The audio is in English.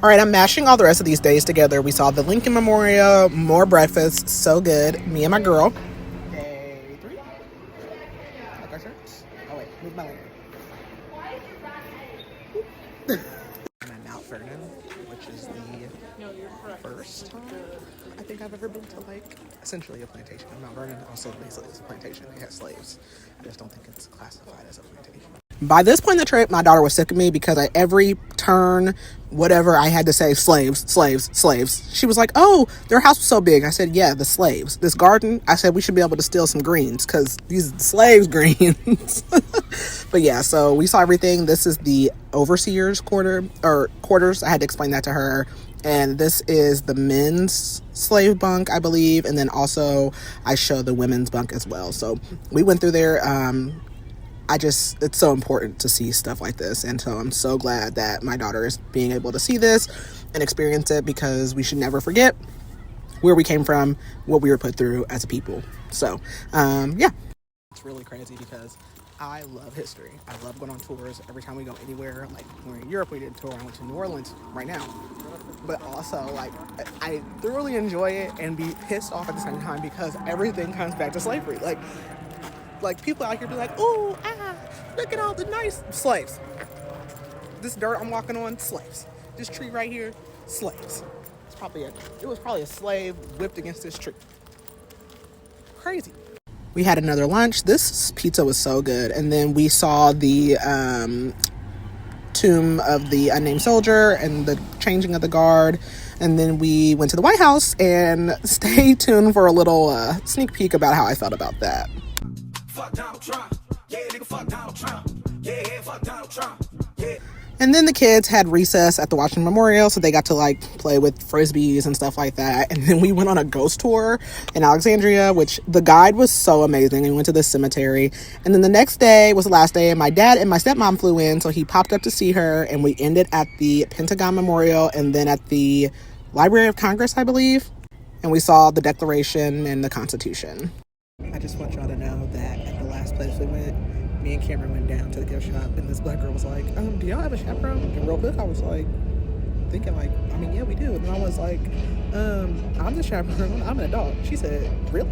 All right, I'm mashing all the rest of these days together. We saw the Lincoln Memorial, more breakfast, so good. Me and my girl. Day 3. Like our shirts. Oh wait, move my leg. I'm at Mount Vernon, which is the first time I think I've ever been to like essentially a plantation. Mount Vernon also basically is a plantation. It has slaves. I just don't think it's classified as a plantation. By this point in the trip, my daughter was sick of me because at every turn, whatever, I had to say slaves, slaves, slaves. She was like, oh, their house was so big. I said, yeah, the slaves. This garden, I said we should be able to steal some greens because these are the slaves' greens. But yeah, so we saw everything. This is the overseer's quarters. I had to explain that to her. And this is the men's slave bunk, I believe. And then also I showed the women's bunk as well. So we went through there. It's so important to see stuff like this. And so I'm so glad that my daughter is being able to see this and experience it, because we should never forget where we came from, what we were put through as a people. So, yeah. It's really crazy because I love history. I love going on tours. Every time we go anywhere, like we're in Europe, we did a tour. I went to New Orleans right now. But also, like, I thoroughly enjoy it and be pissed off at the same time because everything comes back to slavery. Like people out here be like, ooh, look at all the nice slaves. This dirt I'm walking on, slaves. This tree right here, slaves. It was probably a slave whipped against this tree. Crazy. We had another lunch. This pizza was so good. And then we saw the tomb of the unnamed soldier and the changing of the guard. And then we went to the White House, and stay tuned for a little sneak peek about how I felt about that. Fuck Donald Trump. Yeah, nigga, fuck Donald Trump. Yeah, fuck Donald Trump. Yeah. And then the kids had recess at the Washington Memorial, so they got to like play with frisbees and stuff like that. And then we went on a ghost tour in Alexandria, which the guide was so amazing. We went to the cemetery, and then the next day was the last day, and my dad and my stepmom flew in, so he popped up to see her, and we ended at the Pentagon Memorial and then at the Library of Congress, I believe, and we saw the Declaration and the Constitution. I just want y'all to know that at the last place we went, me and Cameron went down to the gift shop, and this black girl was like, do y'all have a chaperone? And real quick I was like thinking like, I mean, yeah, we do. And I was like, I'm the chaperone, I'm an adult. She said, really?